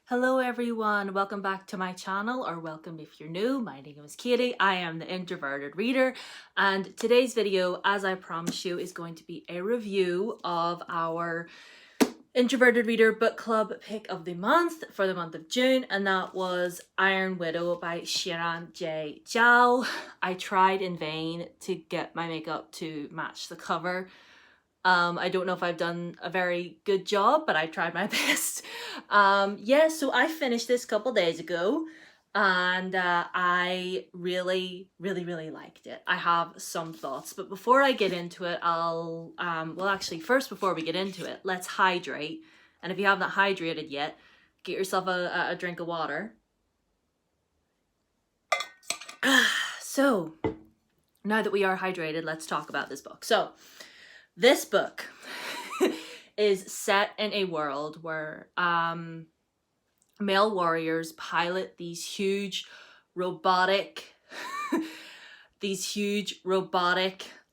Hello everyone, welcome back to my channel, or welcome if you're new. My name is Katie, I am the Introverted Reader, and today's video, as I promised you, is going to be a review of our Introverted Reader Book Club pick of the month for the month of June, and that was Iron Widow by Xiran Zhao. I tried in vain to get my makeup to match the cover. I don't know if I've done a very good job, but I tried my best. Yeah, so I finished this a couple days ago, and I really liked it. I have some thoughts, but before I get into it, well, actually, first, before we get into it, let's hydrate. And if you haven't hydrated yet, get yourself a drink of water. So, now that we are hydrated, let's talk about this book. So, this book is set in a world where male warriors pilot these huge robotic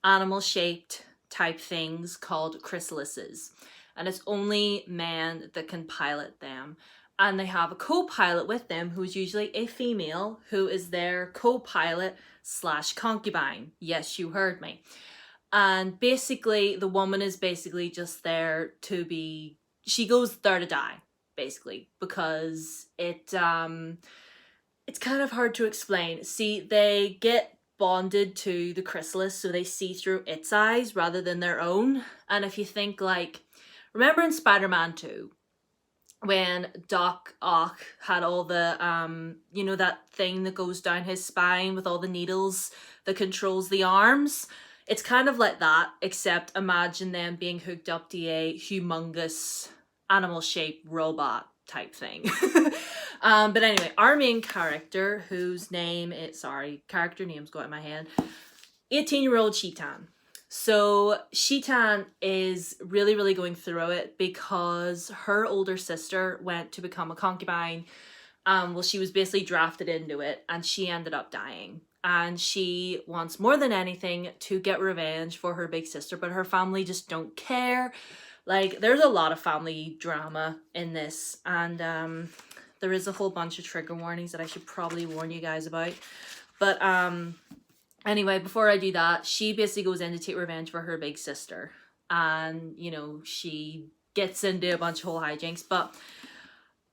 animal-shaped type things called chrysalises, and it's only men that can pilot them, and they have a co-pilot with them who's usually a female who is their co-pilot slash concubine. Yes, you heard me. And basically, the woman is basically just there to be, she goes there to die, basically, because it's kind of hard to explain. See, they get bonded to the chrysalis, so they see through its eyes rather than their own. And if you think, like, remember in Spider-Man 2, when Doc Ock had all the, you know, that thing that goes down his spine with all the needles that controls the arms? It's kind of like that, except imagine them being hooked up to a humongous animal-shaped robot type thing. But anyway, our main character, whose name is, character name's got in my head, 18-year-old Xiran. So Xiran is really going through it because her older sister went to become a concubine. Well, she was basically drafted into it, and she ended up dying. And she wants more than anything to get revenge for her big sister, but her family just don't care. Like, there's a lot of family drama in this, and there is a whole bunch of trigger warnings that I should probably warn you guys about. But anyway, before I do that, she basically goes in to take revenge for her big sister, and, you know, she gets into a bunch of whole hijinks, but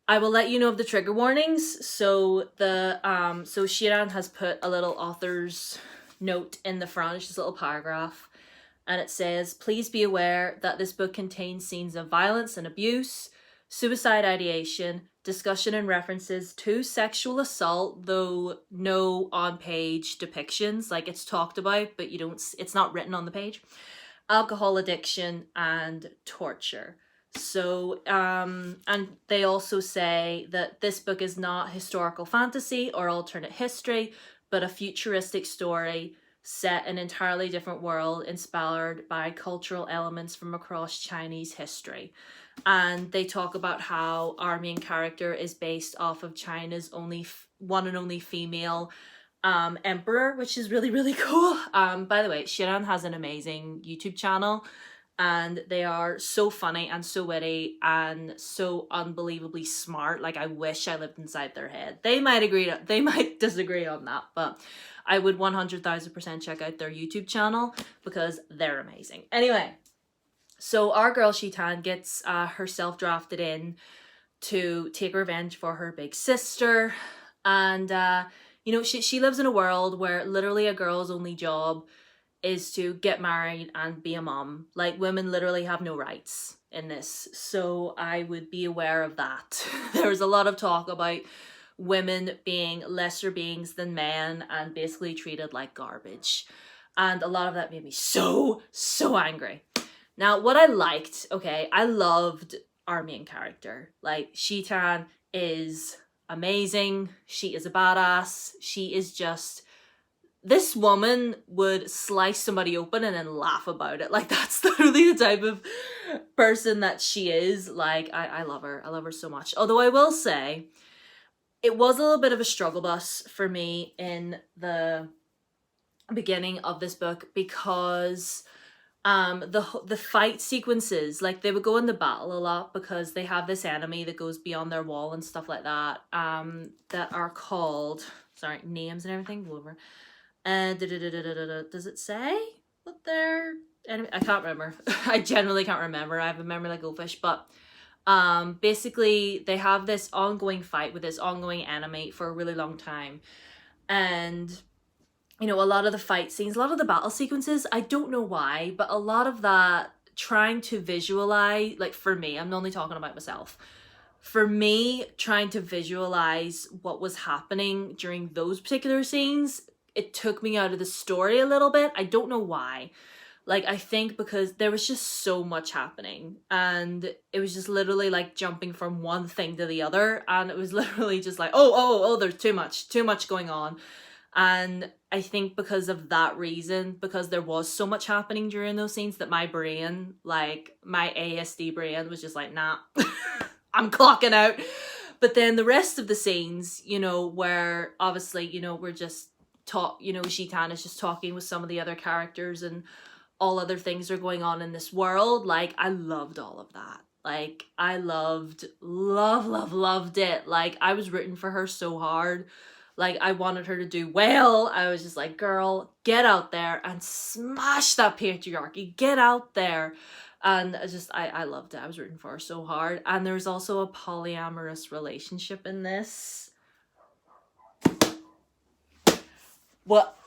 I will let you know of the trigger warnings. So so Xiran has put a little author's note in the front, just a little paragraph, and it says, "Please be aware that this book contains scenes of violence and abuse, suicide ideation, discussion and references to sexual assault, though no on-page depictions, like it's talked about, but it's not written on the page, alcohol addiction, and torture." So, and they also say that this book is not historical fantasy or alternate history, but a futuristic story set in an entirely different world inspired by cultural elements from across Chinese history. And they talk about how our main character is based off of China's one and only female emperor, which is really cool. By the way, Xiran has an amazing YouTube channel, and they are so funny and so witty and so unbelievably smart. Like, I wish I lived inside their head. They might disagree on that, but I would 100,000% check out their YouTube channel because they're amazing. Anyway, so our girl Xiran gets herself drafted in to take revenge for her big sister, and you know, she lives in a world where literally a girl's only job is to get married and be a mom. Like, women literally have no rights in this, so I would be aware of that. There's a lot of talk about women being lesser beings than men and basically treated like garbage, and a lot of that made me so angry. Now, what I liked, okay, I loved our main character. Like, Xiran is amazing, she is a badass, she is just, this woman would slice somebody open and then laugh about it. Like, that's literally the type of person that she is. Like, I love her. I love her so much. Although I will say, it was a little bit of a struggle bus for me in the beginning of this book because The fight sequences, like they would go into battle a lot because they have this enemy that goes beyond their wall and stuff like that, that are called, sorry, names and everything, go over. Does it say what their enemy? I can't remember. I generally can't remember. I have a memory like goldfish, but basically they have this ongoing fight with this ongoing enemy for a really long time. And you know, a lot of the fight scenes, a lot of the battle sequences, I don't know why, but a lot of that trying to visualize, like for me, I'm only talking about myself. For me, trying to visualize what was happening during those particular scenes, it took me out of the story a little bit. I don't know why. Like, I think because there was just so much happening and it was just literally like jumping from one thing to the other. And it was literally just like, oh, there's too much going on. And I think because of that reason, because there was so much happening during those scenes, that my brain, like my ASD brain was just like, nah, I'm clocking out. But then the rest of the scenes, you know, where obviously, you know, we're just Xiran is just talking with some of the other characters and all other things are going on in this world. Like, I loved all of that. Like, I loved it. Like, I was rooting for her so hard. Like, I wanted her to do well. I was just like, girl, get out there and smash that patriarchy. Get out there. And I loved it. I was rooting for her so hard. And there's also a polyamorous relationship in this. What?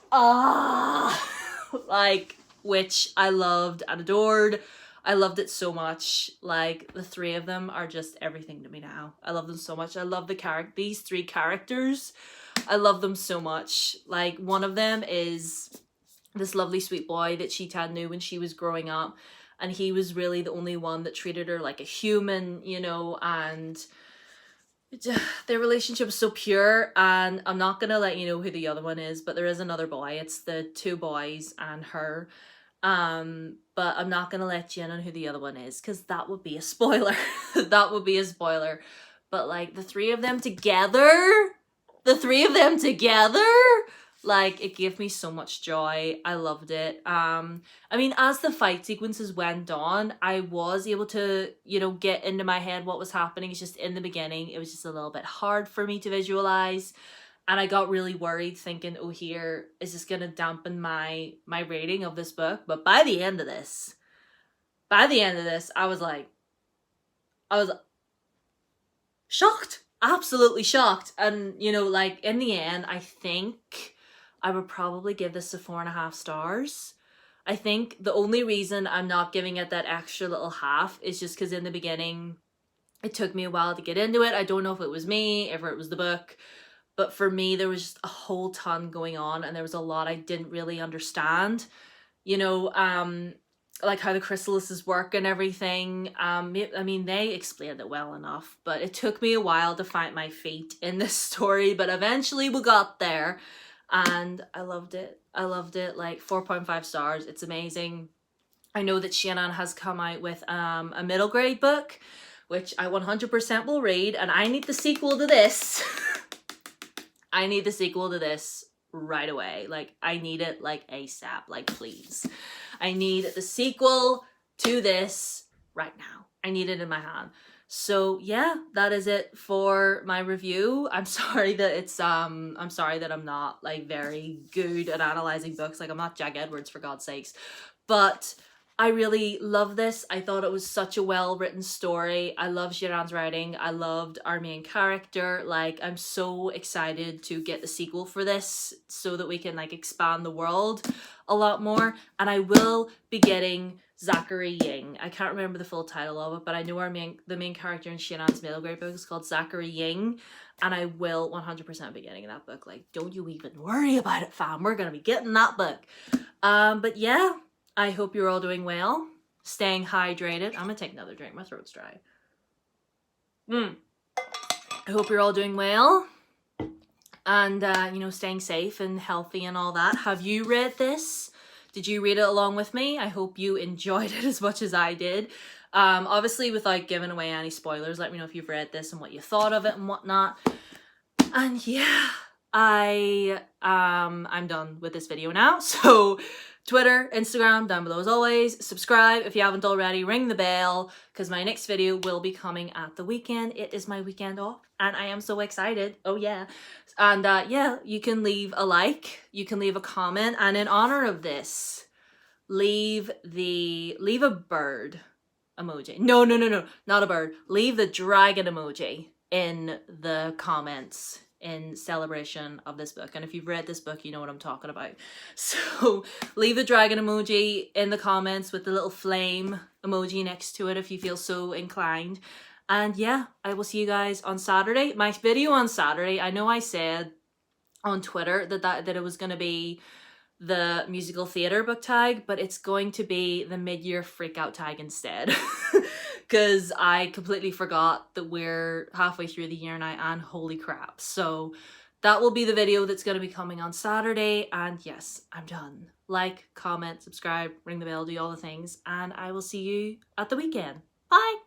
Like, which I loved and adored. I loved it so much. Like, the three of them are just everything to me now. I love them so much. I love these three characters. I love them so much. Like, one of them is this lovely sweet boy that Xiran knew when she was growing up, and he was really the only one that treated her like a human, you know, and their relationship is so pure. And I'm not gonna let you know who the other one is, but there is another boy. It's the two boys and her. But I'm not gonna let you in on who the other one is, because that would be a spoiler. That would be a spoiler. But like, the three of them together, like, it gave me so much joy. I loved it. I mean, as the fight sequences went on, I was able to, you know, get into my head what was happening. It's just in the beginning, it was just a little bit hard for me to visualize. And I got really worried thinking, oh, here, is this going to dampen my rating of this book? But by the end of this, I was shocked. Absolutely shocked. And, you know, like, in the end, I think I would probably give this a 4.5 stars. I think the only reason I'm not giving it that extra little half is just because in the beginning, it took me a while to get into it. I don't know if it was me, if it was the book. But for me, there was just a whole ton going on, and there was a lot I didn't really understand. You know, like how the chrysalises work and everything. I mean, they explained it well enough, but it took me a while to find my feet in this story. But eventually we got there, and I loved it. I loved it. Like, 4.5 stars. It's amazing. I know that Xiran has come out with a middle grade book, which I 100% will read, and I need the sequel to this. I need the sequel to this right away. Like, I need it like ASAP. Like, please. I need the sequel to this right now. I need it in my hand. So yeah, that is it for my review. I'm sorry that I'm not like very good at analyzing books. Like, I'm not Jack Edwards, for God's sakes. But I really love this. I thought it was such a well-written story. I love Xiran's writing. I loved our main character. Like, I'm so excited to get the sequel for this so that we can like expand the world a lot more. And I will be getting Zachary Ying. I can't remember the full title of it, but I know the main character in Xiran's middle grade book is called Zachary Ying, and I will 100% be getting that book. Like, don't you even worry about it, fam. We're gonna be getting that book. But yeah, I hope you're all doing well, staying hydrated. I'm gonna take another drink. My throat's dry. I hope you're all doing well, and you know, staying safe and healthy and all that. Have you read this? Did you read it along with me? I hope you enjoyed it as much as I did. Obviously, without giving away any spoilers, let me know if you've read this and what you thought of it and whatnot. And yeah, I'm done with this video now. So Twitter, Instagram, down below as always. Subscribe if you haven't already. Ring the bell, because my next video will be coming at the weekend. It is my weekend off, and I am so excited. Oh yeah. And yeah, you can leave a like, you can leave a comment, and in honor of this, leave a bird emoji. No, not a bird. Leave the dragon emoji in the comments in celebration of this book. And if you've read this book, you know what I'm talking about. So leave the dragon emoji in the comments with the little flame emoji next to it if you feel so inclined. And yeah, I will see you guys on Saturday. My video on Saturday, I know I said on Twitter that it was going to be the musical theatre book tag, but it's going to be the mid-year freakout tag instead. Because I completely forgot that we're halfway through the year now, and holy crap. So that will be the video that's going to be coming on Saturday. And yes, I'm done. Like, comment, subscribe, ring the bell, do all the things, and I will see you at the weekend. Bye!